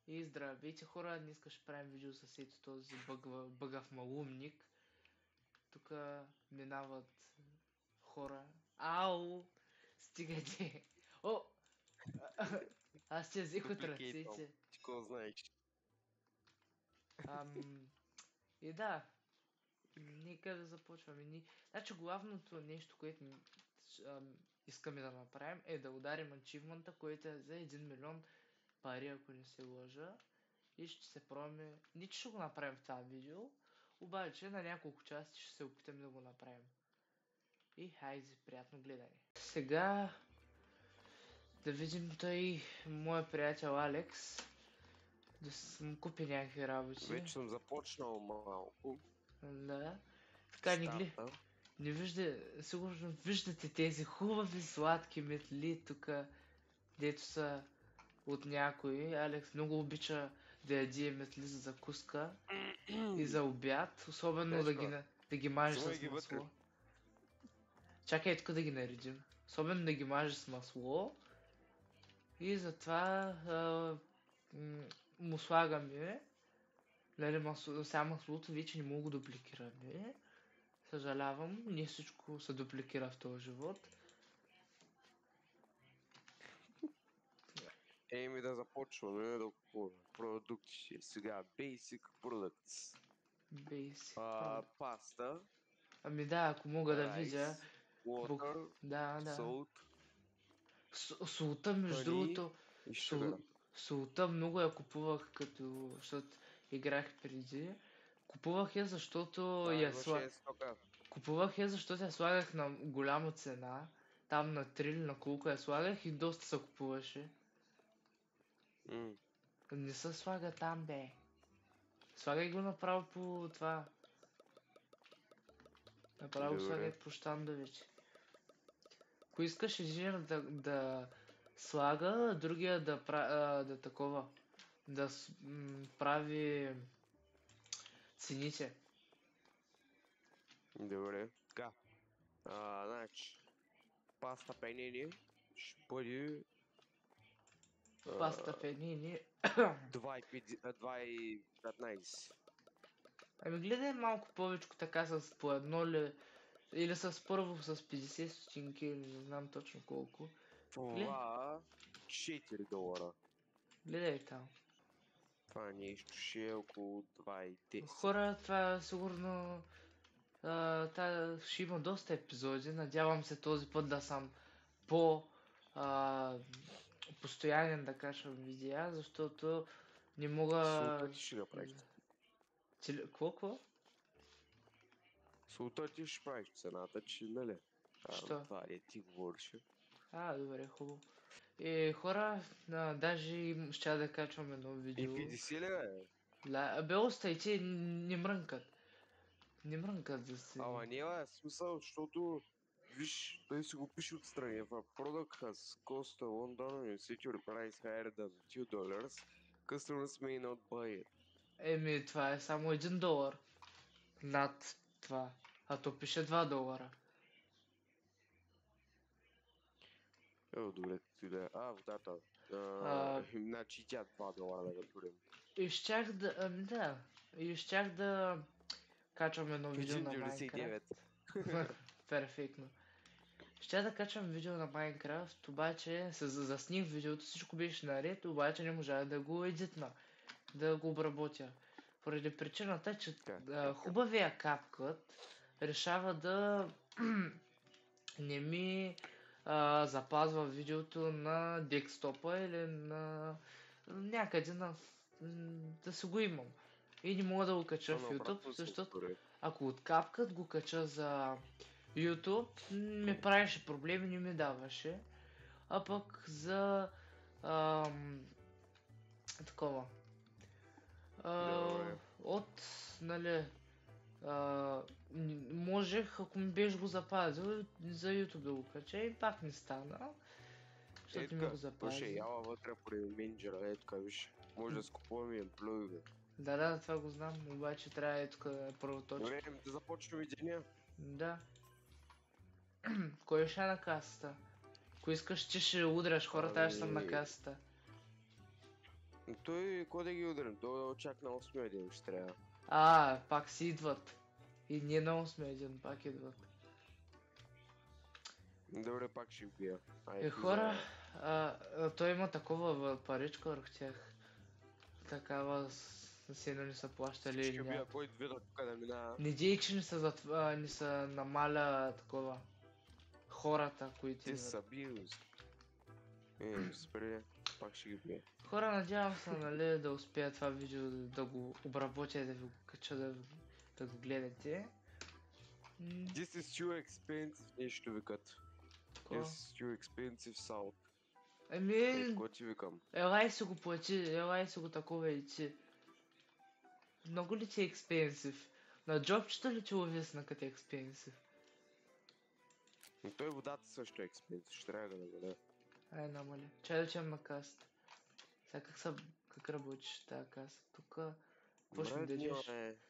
И здравейте хора, днес ще правим видео с ето този бъгав малумник. Тук минават хора. Ау! Стигайте! О! Аз те взех от ръцете. Ти какво знаеш? И да, нека да започваме. Значи главното нещо, което искаме да направим е да ударим ачивмента, който е за 1 милион пари, ако не се лъжа. И ще се пробваме. Нито ще го направим в това видео, обаче на няколко части ще се опитаме да го направим. И хайде, приятно гледане. Сега да видим той, моят приятел Алекс, да му купи някакви работи. Вече съм започнал малко. Да. Така не вижда, сигурно виждате тези хубави сладки метли тук, дето са от някой. Алекс много обича да яде метли за закуска и за обяд, особено да ги маже с масло. Чакай тук да ги наредим. Особено да ги маже с масло. И затова му слагаме. Нали, сега маслото вече не мога да дупликираме. Съжалявам, не всичко се дупликира в този живот. Еми да започваме да купуваме продукти. Сега Basic Products. Паста. Ами да, ако мога да видя. Water, да. Salt. Солта, между другото, солта много я купувах, защото играх преди. Купувах я, защото Купувах я, защото я слагах на голяма цена. Там на 3 или на колко я слагах и доста се купуваше. Не се слага там, бе. Слагай го направо по това. Направо слагай по щандовете. Ако искаш един да слага, другия да прави цените. Добре, така. Значи, паста пенини ще бъде... Паста пенини... 2,15. Ами гледай малко повече така с по едно ли... Или с първо с 50 стотинки, или не знам точно колко. Това $4. Гледай там. Това нещо ще е около 2,10. Хора, това сигурно... ще има доста епизоди. Надявам се този път да съм постоянен да качвам видеа, защото не мога... Султа ти ще го правиш. Какво? Султа ти ще правиш цената, че нали? Що? Това ли ти говориш? Добре, хубаво. Хора, даже ще да качвам едно видео. И 50 ли бе? Да, бе, остайте, не мрънкат. Не мрънкат за си. Ама не бе, смисъл, защото виж, той си го пише отстрани. Product has cost $1 secure price higher than $2. Customers may not buy it. Еми, това е само $1 над това. А то пише $2. Добре, ти да. Водата. Значи тя $2 да го турим. И щях да качвам едно видео на Майнкрафт. Перфектно. Щях да качвам видео на Майнкрафт, обаче засних видеото, всичко беше наред, обаче не можах да го едитна, да го обработя. Поради причината, че хубавия капкът решава да не ми запазва видеото на декстопа или на някъде да си го имам. И не мога да го кача в YouTube, защото ако от капкът го кача за YouTube, ми правеше проблеми, не ми даваше. А пък за такова. Нали, можех, ако ми беше го запазил, за YouTube да го кача и пак не стана. Защото ми го запази. Слушай, яла вътре при менеджера, ето така виж. Може да скупуваме и плюйове. Да, това го знам, обаче трябва ето къде първо точка. Добре, да започваме деня. Да. Кой ще е на касата? Ако искаш, че ще удряш хората, аз съм на касата. Той, кой да ги ударим? Той чак на 8 ден ще трябва. Пак си идват. И ние на 8 ден пак идват. Добре, пак ще бия. Хора, той има такова паричка върху тях. Такава сено не са плащали Ще или бия, някакво. кой двира тук да минава. Не дей, че не са намаля такова. Хората, които Те са идват. били. Спре, пак ще ги бия. Хора, надявам се, нали, да успея това видео да го обработя и да ви го кача да го гледате. This is too expensive, нещо викат. This is too expensive salt. Какво ти викам? Елай си го плати, елай си го такова и ти. Много ли ти е експенсив? На джобчето ли ти увисна като експенсив? Но той водата също е expensive, ще трябва да бъде. Ай, намали. Чай да чем на касата. Сега как работиш тази каса? Тук, какво ще ми дадеш?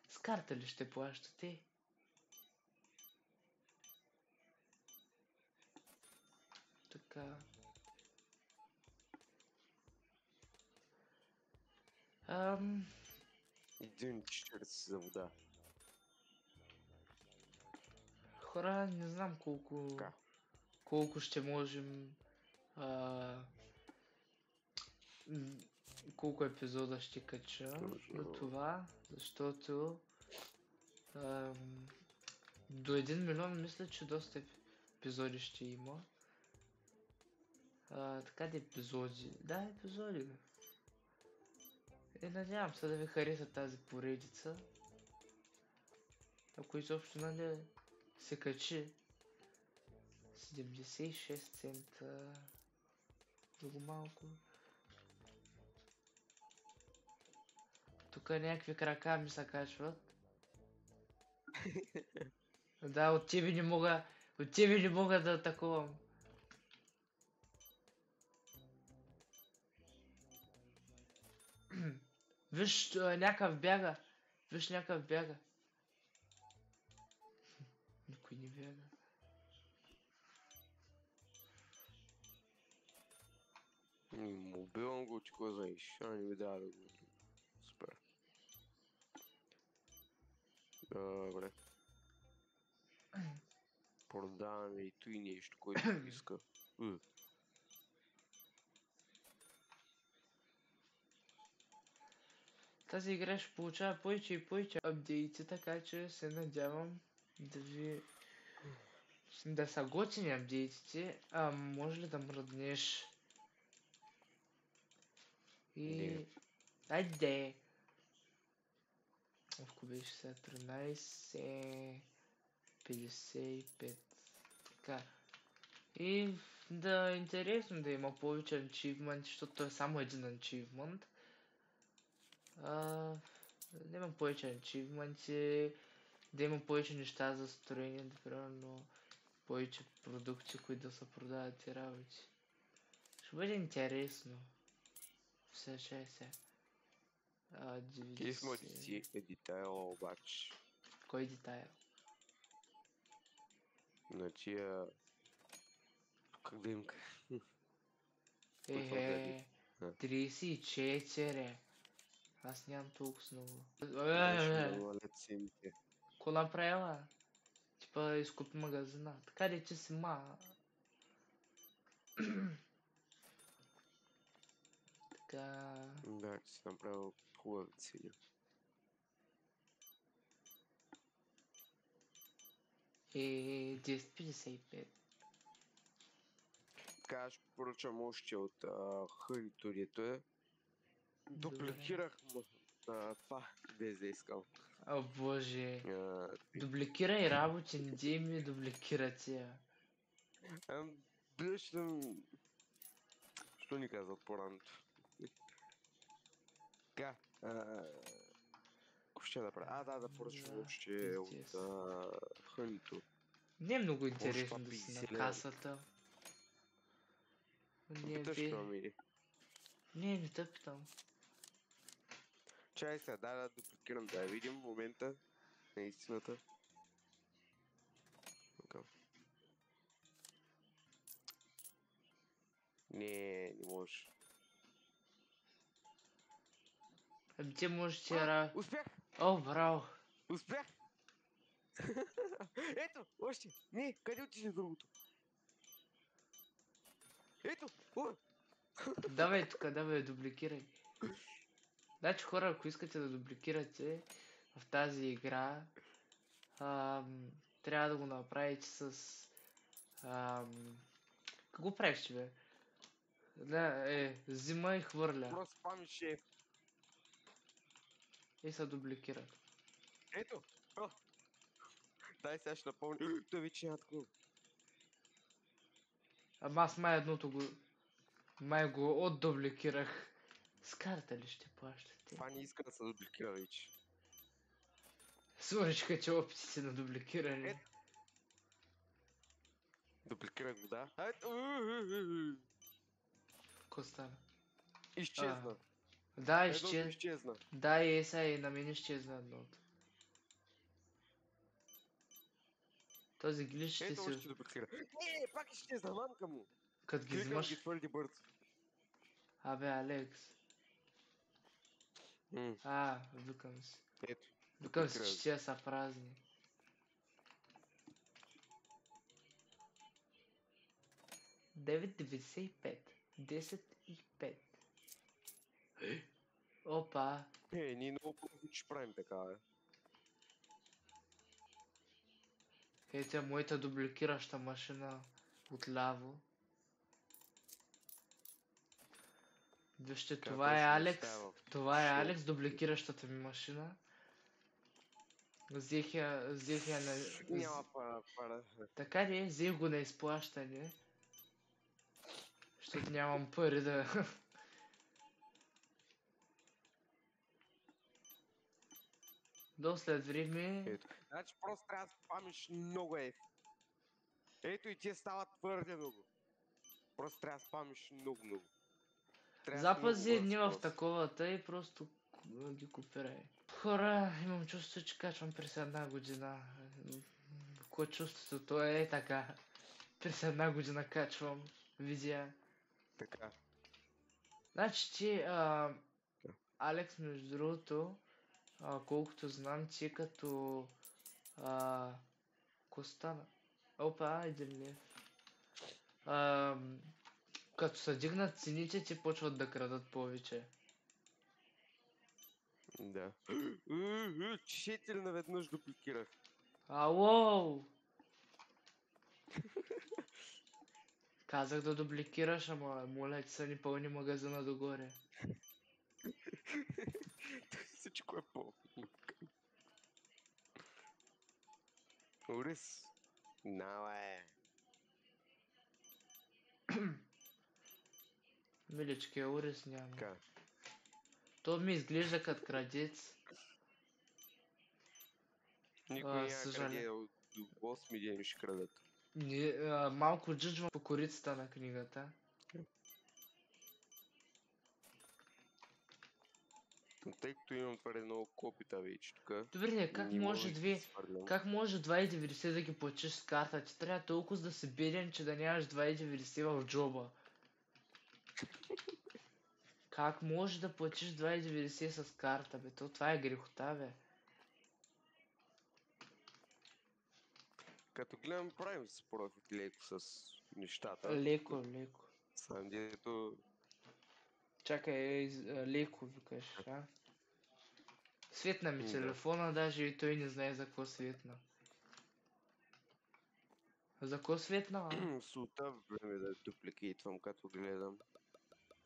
С карта ли ще плащате? Така. 1,40 за вода. Хора, не знам колко ще можем колко епизода ще кача на това, защото до 1 милион мисля, че доста епизоди ще има. Така да епизоди. Да, епизоди. И надявам се да ви хареса тази поредица. Ако изобщо, нали, се качи 76 цента. Много малко. Тук някакви крака ми се качват. Да, от тебе не мога да атакувам. Виж, някакъв бяга. Никой не бяга. Убивам го, че кой знаеш. Не ми дава да го. Супер. Добре. Продаваме и той нещо, което иска. Тази игра ще получава повече и повече апдейти, така че се надявам да са готини апдейтите. Може ли да мръднеш? И... Айде! Колко беше сега? 13... 55... Така. И да е интересно да има повече ачивмент, защото е само един ачивмент. Да има повече ачивменти, да има повече неща за строение, примерно повече продукти, които да се продават и работи. Ще бъде интересно. Все, ще се. 90... Кей сме си детайла обаче. Кой детайл? На тия... Как да им кажа? 34. Аз нямам толкова много. Ко направила? Типа изкупи магазина. Така ли че си Така... Да, че си направил хубави цели. И 10.55. Така аз поръчам още от Хънито, дето е. Дупликирах му това, без да искам. О боже. Дубликирай работи, не дей ми дубликирате. Беше... Що ни казват по-ранто? Така, какво ще да правя? Да поръчам още от Хънито. Не е много интересно да си на касата. Питаш ли ами? Не те питам. Чай сега, да дупликирам, да видим в момента на истината. Не можеш. Ами ти можеш ти ра... Успях! О, браво! Успях! Ето, още! Не, къде отиде другото? Ето! О! Давай тук, давай, дубликирай. Значи хора, ако искате да дубликирате в тази игра, трябва да го направите с... Какво правиш, бе? Да, взима и хвърля. Просто спами шеф. И се дубликира. Ето! О! Дай сега ще напомня. Той вече няма такова. Ама аз май едното го... Май го отдубликирах. С карта ли ще плащате? Това не иска да се дубликира вече. Сложиха, че опитите на дубликиране. Дупликирах го, да. Какво стана? Изчезна. Да, Едното изчезна. Да, и сега и на мен изчезна едното. Този глиш ще Ето се... още дупликира. Не, пак изчезна, мамка му. Като ги Кликам взимаш... ги твърди бързо. Абе, Алекс. Викам си. Ето. Викам си, че тия са празни. Девет 95. 10 и 5. Опа. Ние много профит ще правим така, бе. Ето е моята дубликираща машина отляво. Вижте, това е Алекс. Това е Алекс, дубликиращата ми машина. Взех я на... Няма пара. Така ли? Взех го на изплащане. Защото нямам пари да... До след време... Ето. Значи просто трябва да спамиш много еф. Ето и тия стават твърде много. Просто трябва да спамиш много. Запази едни в таковата и просто ги копирай. Хора, имам чувство, че качвам през една година. Кое чувството? То е така. През една година качвам визия. Така. Значи ти, Алекс, между другото, колкото знам, ти като... Ко стана? Опа, 1 лев. Като се дигнат цените, ти почват да крадат повече. Да. 4 наведнъж дупликирах. Ало! Казах да дубликираш, ама моля ти са ни пълни магазина догоре. Всичко е по-опитно. Орис. Нале. Милички, Орис няма. Така. То ми изглежда като крадец. Никой няма краде от 8 дни ще крадат. Малко джуджвам по корицата на книгата. Тъй като имам твърде много копита вече тук. Добре, как може 2,90 да ги платиш с карта? Ти трябва толкова да си беден, че да нямаш 2,90 в джоба. Как може да платиш 2,90 с карта, бе? Това е грехота, бе. Като гледам, правим с профит леко с нещата. Леко. Сам дето... Чакай, леко викаш, а? Светна ми телефона, даже и той не знае за какво светна. За какво светна, а? Сута време да дупликейтвам, като гледам.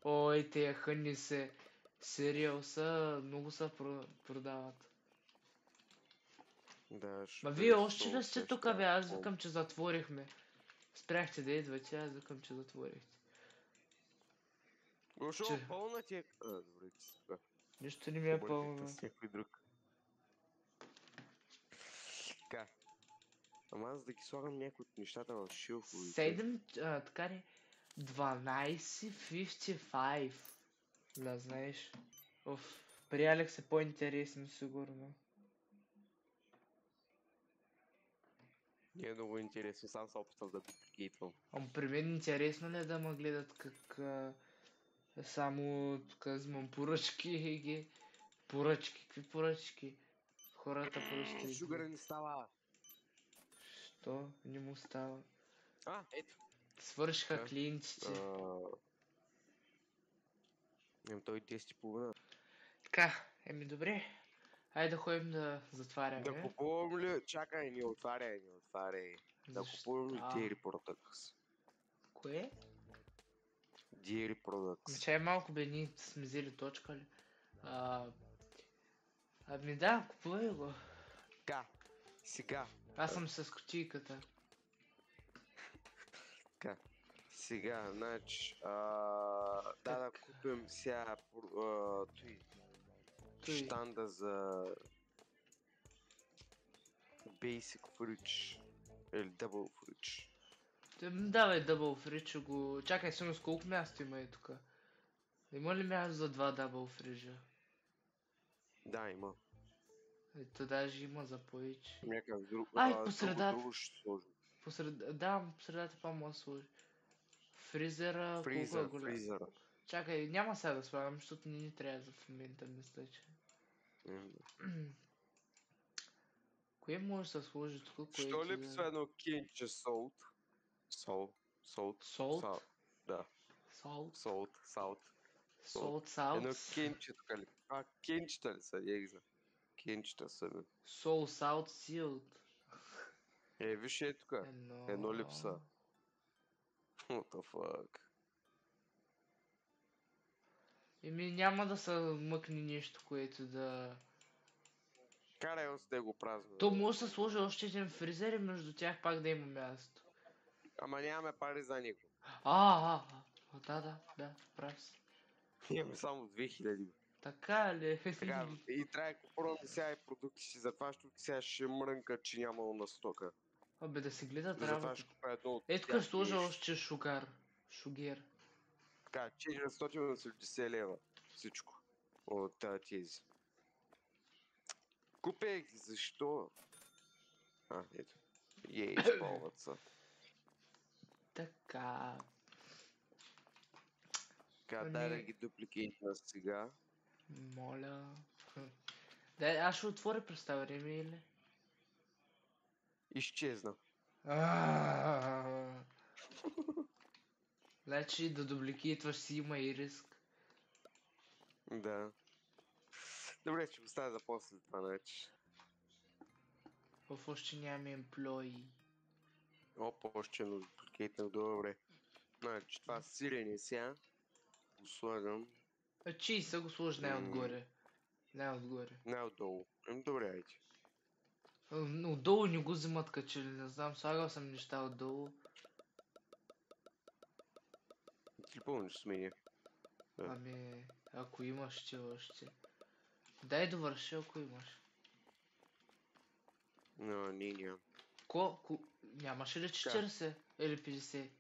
Ой, тия хъни се... Сериал са... Много са продават. Да, Ма вие още ли сте тук, бе? Аз викам, че затворихме. Спряхте да идвате, аз викам, че затворихте. Защо пълна ти е... добре, ти си така. Нищо не ми е пълно. С някой друг. Така. Ама аз да ги слагам някои от нещата в шилфовите. 7, така ли? 12.55. Да, знаеш. При Алекс е по-интересно, сигурно. Не е много интересно, сам се опитвам да дупликейтвам. Ама при мен интересно ли е да ме гледат как само тук взимам поръчки и ги Поръчки, какви поръчки? Хората просто Шугър не става. Що? Не му става. Ето. Свършиха клиентите. Той 10:30. Така, добре. Айде да ходим да затваряме. Да купувам ли? Чакай, не отваряй. Да купувам ли Dairy Products? Кое? Dairy Products. Чай малко бе, ние сме взели точка ли? Ами да, купувай го. Така, сега. Аз съм с кутийката. Така, сега, значи, да купим сега щанда за Basic Fridge или Double Fridge. Давай Double Fridge го... Чакай, с колко място има и тук? Има ли място за 2 Double Fridge? Да, има. Ето даже има за повече. Някак друг... по средата. Друго ще сложим. Да, по средата па мога да сложи. Фризера, колко е голям? Фризера. Чакай, няма сега да слагам, защото не ни трябва за в момента, мисля, че. Кое може да се сложи тук, което... Що липсва едно кенче солт? Солт? Солт? Да. Солт? Солт. Едно кенче тук ли? Кенчета ли са? Егза. Кенчета са ми. Сол, саут, силт. Виж тук. Едно липса. What the fuck? Няма да се мъкне нещо, което да... Карай още да го празно. То може да се сложи още един фризер и между тях пак да има място. Ама нямаме пари за него. Да, прав си. Имаме само 2000. Така ли? Така, и трябва да купуваме сега и продукти си, затова защото сега ще мрънка, че нямало на стока. Абе да се гледат Затова работа. ще купя едно от Ето тях сложа нещо. още шугер. Така, 480 лева всичко от тези. Купех ги, защо? Ето. Изпълват са. Така. Дай да ги дупликейтна сега. Моля. Дай, аз ще отворя представа време или? Изчезна. Значи да дупликейтваш си има и риск. Да. Добре, ще поставя за после това, значи. Още нямаме емплои. Още едно дупликейтнах, добре. Значи това сирене сега. Го слагам. Чий са го сложи най-отгоре. Най-отдолу. Добре, айде. Отдолу не го взимат качели, не знам, слагал съм неща отдолу. Ти помниш с мене? Ами, ако имаш ще още. Дай довърши, ако имаш. Нямам. Нямаше ли 40 или 50?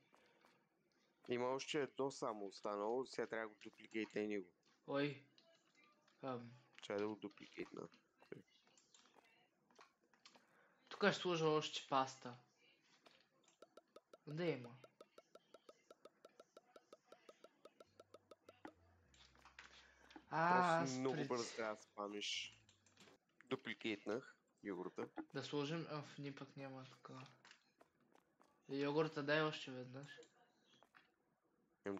Има още едно само останало, сега трябва да го дупликейта и него. Ой. Трябва да го дупликейтна. Тук ще сложа още паста. Да има. Просто много бързо трябва да спамиш. Дупликейтнах йогурта. Да сложим... ние пък няма такова. Йогурта дай още веднъж.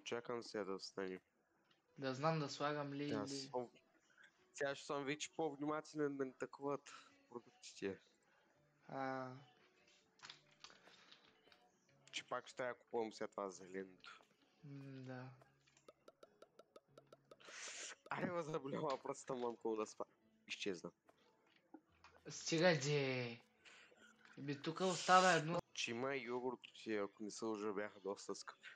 Чакам сега да стане. Да знам да слагам ли или... Сега ще съм вече по-внимателен да не такуват продуктите. Че пак ще трябва да купувам сега това зеленото. Да. Аре ме заболява пръста мамко да спа. Изчезна. Стига де. Тук остава едно. Че има и йогурти, ако не се лъжа, бяха доста скъпи.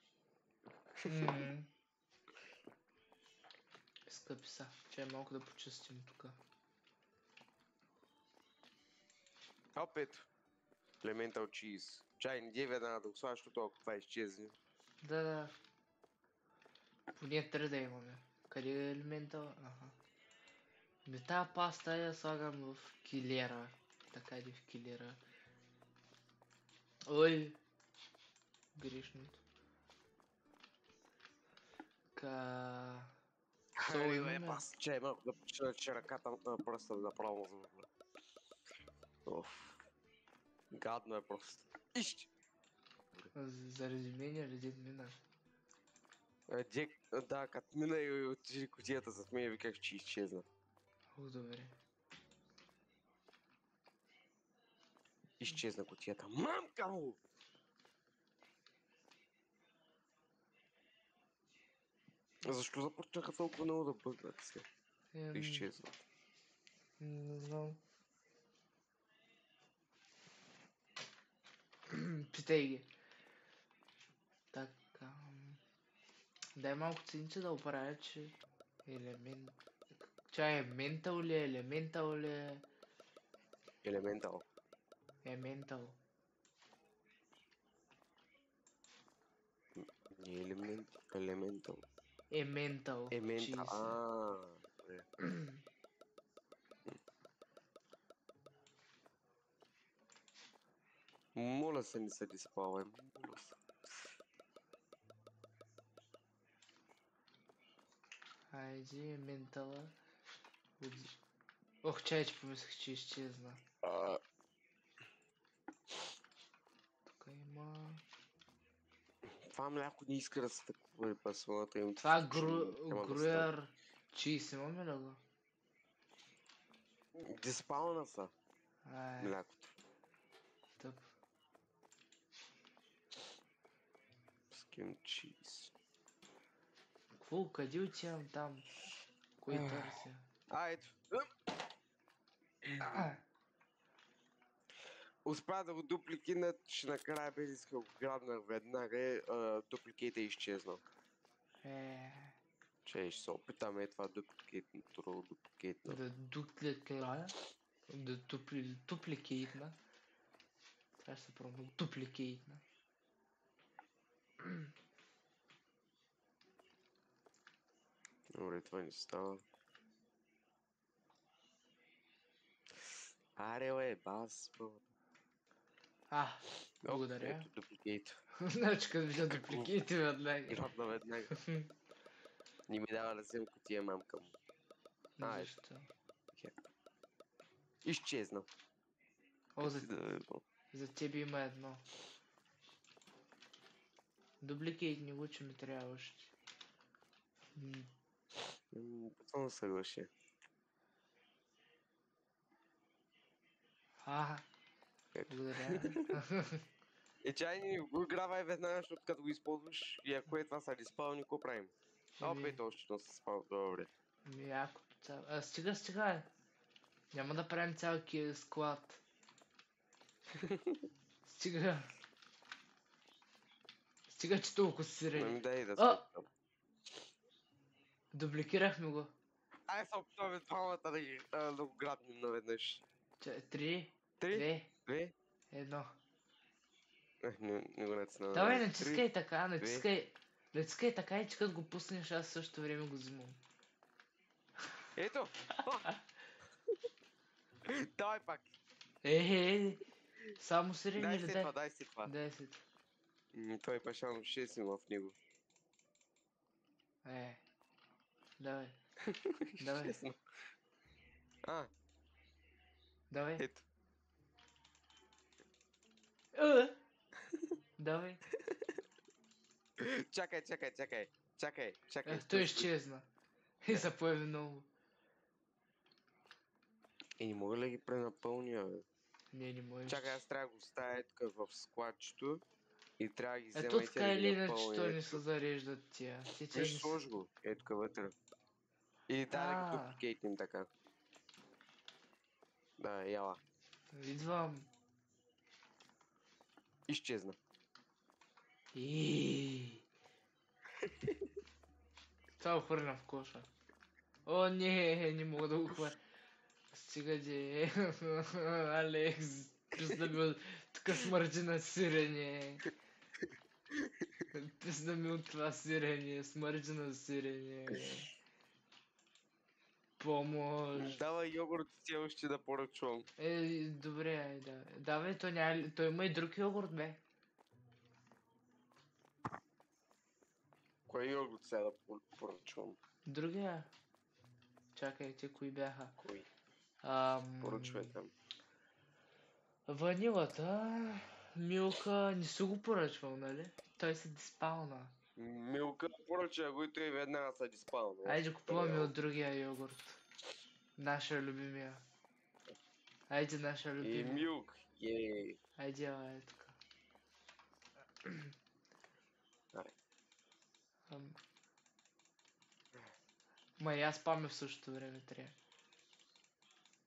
Скъпи са. Чай малко да почистим тук. Ето. Elemental cheese. Чай, не веднага да го слагаш, защото ако това изчезне. Да. Поне 3 да имаме. Къде е елемента? Тази паста я слагам в килера. Така иде в килера. Ой! Грешното. Сол Аре, бе, имаме. бас, че малко да почина, че ръката пръста ми направо забърна. Оф. Гадно е просто. Ищ! Заради мен или дед мина? Дек, да, като мина и отижи кутията зад мен, виках, че изчезна. О, добре. Изчезна кутията. Мамка му! Защо започнаха толкова много да бъгнат се? Да изчезват. Не знам. Питай ги. Така. Дай малко цинче да оправя, че елемент... Чай, ментал ли е, елементал ли е? Елементал. Ементал. Не елемент, елементал. Ементал. Ементал. Добре. Моля се, не се диспавай. Моля се. Хайде, ментала. Ох, чай, че помислих, че изчезна. Тук има... Това мляко не иска да се такова пасваната им. Това груер... Чиз имаме ли го? Диспална са млякото. Тъп. Ским чиз. Какво? Къде отивам там? Кой търся? Ето. Успя да го дупликинат, че накрая без иска го грабнах веднага, дупликейт е изчезнал. Че ще се опитаме това дупликейтно. Да дупликейт. Да дупликейтна. Това ще се пробва. Дупликейтна. Добре, това не става. Аре, бе, бас, бро. Благодаря. Ето дупликейт. Значи като видя дупликейти веднага. Грабна веднага. Не ми дава да взем кутия мамка му. Защо? Изчезна. О, за тебе има едно. Дупликейт не го, че ми трябва още. Потом съглаши. Благодаря. Чай ни го гравай веднага, защото като го използваш и ако е това са диспални, какво правим? Опет още но се спал, добре. Якото цяло. Стига. Няма да правим цял склад. Стига, че толкова си сирени. Дай да спитам. Дупликирахме го. Ай се опитваме двамата да го грабнем наведнъж. 3, 2, 1. Не го натисна. Давай, натискай така, натискай така и че като го пуснеш, аз също време го взимам. Ето! Давай пак! Само сирени или дай? Дай си това. 10. Той пашано 6 има в него. Давай. Честно. Давай. Ето. Давай. Чакай. Той изчезна. И се появи много. Не мога ли да ги пренапълня, бе? Не можеш. Чакай, аз трябва да го оставя тук в складчето и трябва да ги взема Ето и така или иначе напълня. той не се зареждат тия. Виж, сложи го. Ето тук вътре. И да ги дупликейтнем така. Да, яла. Идвам. Изчезна. Това го хвърля в коша. О, не мога да го хвърля. Стига де. Алекс. Пизда ми тук смърди на сирене. Пизда ми от това сирене. Смърди на сирене. Помощ. Давай йогурт все още да поръчвам. Добре, давай, той има и друг йогурт, бе. Кой йогурт сега да поръчвам? Другия? Чакайте, кои бяха? Кой? Ам... Поръчвай там. Ванилата, Милка, не си го поръчвал, нали? Той се диспална. Милка поръча го и той веднага са диспално. Айде купуваме от другия йогурт. Нашия любимия. Айде, нашия И любимия. милк. Ей. Айде, ела е така. Ай. Ма и аз спаме в същото време трябва.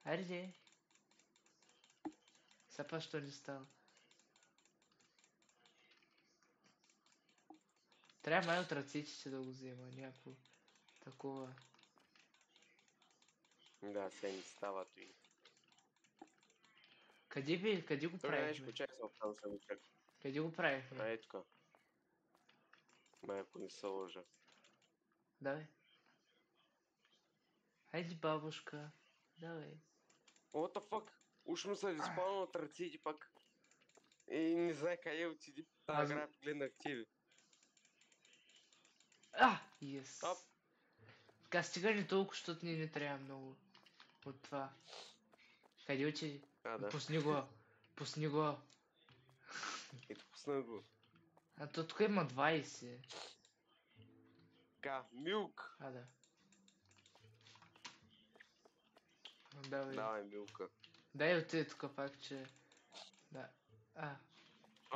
Айде. Сега па що не става. Трябва май от ръцете да го взема, някакво такова. Да, се не става той. Къде го Добре, правихме? почакай съм там съм чак. Къде го правихме? А, ето така. Май ако не се лъжа. Давай. Хайде, бабушка. Давай. What the fuck? Уж му се диспално от ръцете пак. И не знае къде отиди. Тази град гледнах тебе. Yes. Оп. Така стига не толкова, защото ни не трябва много от това. Къде отиди? Да. Пусни го. Пусни го. Ето пусна го. А то тук има 20. Така, милк. Да. Давай. Давай милка. Дай отиде тук пак, че... Да.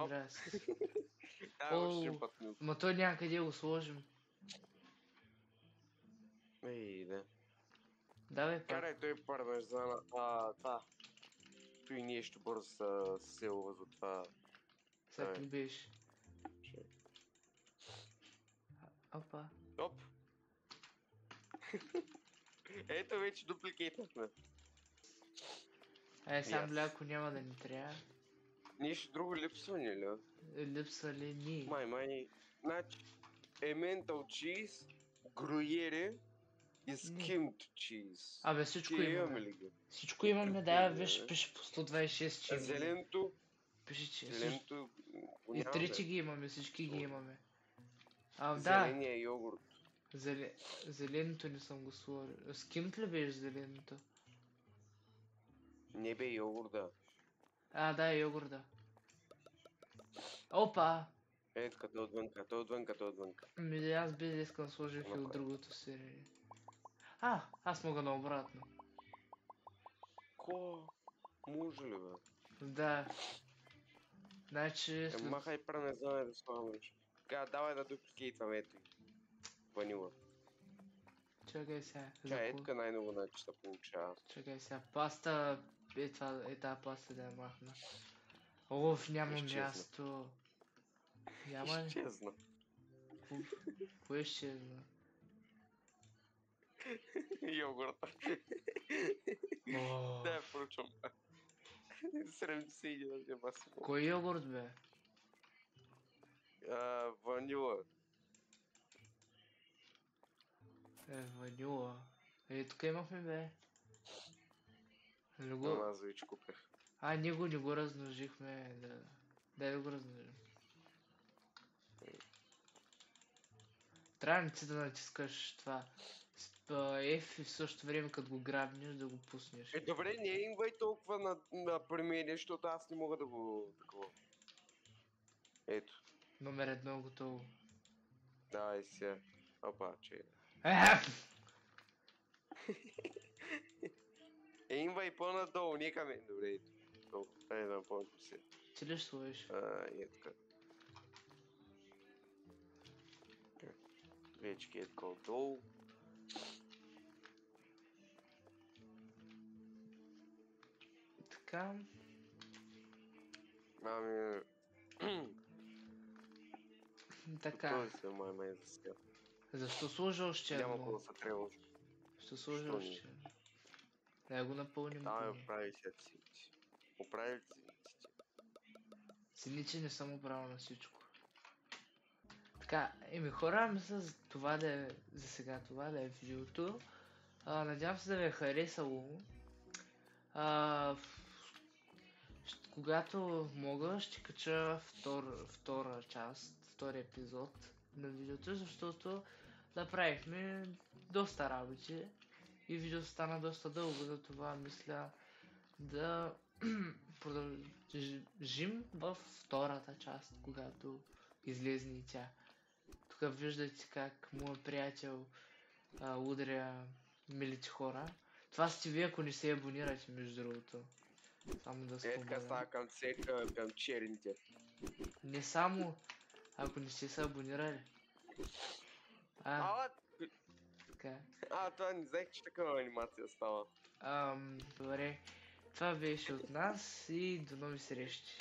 Здрасти. Давай още път милка. Ма той няма къде го сложим. Ей, да. Давай пак. Карай той пармезана. Той нещо бързо се лъва за това. Всеки беше. Опа. Оп. Ето вече дупликейтнахме. Сам мляко няма да ни трябва. Нещо друго липсва ни ли? Липсва ли ни? Май. Значи, ементал чиз, груйери и скимд чиз. Абе, всичко имаме имаме. ли ги? Всичко имаме, да, виж, пише по 126, че имаме. Зеленото? Пише, че Зеленото го и нямаме. трите ги имаме, всички ги имаме. Да. Зеления йогурт. Зеленото не съм го сложил. Скимт ли беше зеленото? Не бе йогурта. Да, йогурта. Опа! Ето като отвънка. Да, аз без да искам сложих и от другото сирене. Аз мога наобратно. Може ли бе? Да. Значи... Махай пармезана да слагаш. Така, давай да дупликейтваме ето. Ванила. Чакай сега. Ето най-ново начин се получава. Чакай сега. Паста... Тази паста да я махна. Няма място. Няма ли? Изчезна. Кое изчезна? Йогурта. Да, я поручвам. 71 баси. Кой йогурт бе? Ванила. Ванила. Тук имахме бе. Аз вече купих. Ние го размножихме. Дай да го размножим. Трябва ли ти да натискаш това? F и в същото време като го грабнеш да го пуснеш. Добре, не имай толкова на премиер, защото аз не мога да го такова. Ето. Номер 1 готово. Давай сега. Опа, че. Имай по-надолу, не към мен, добре, ето. Толкова, не знам, по-надолу си. Ти ли ще сложиш? Така. Вече е така отдолу. Така. Така. Той се май за сега. Защо сложа още едно? Няма какво да се трябва. Ще сложа още едно. Да го напълним. Оправи се цените. Оправи цените. Цените не съм оправил на всичко. Така, хора, мисля за това да е за сега, това да е видеото. Надявам се да ви е харесало. Когато мога, ще кача втора част, втори епизод на видеото, защото направихме доста работи и видеото стана доста дълго, затова мисля да продължим във втората част, когато излезе и тя. Тук виждате как моят приятел удря милите хора. Това сте вие, ако не се абонирате, между другото. Само да Така спомена. става към черните. Не само, ако не сте се абонирали. Така. Това не знаех, че такава анимация става. Добре. Това беше от нас и до нови срещи.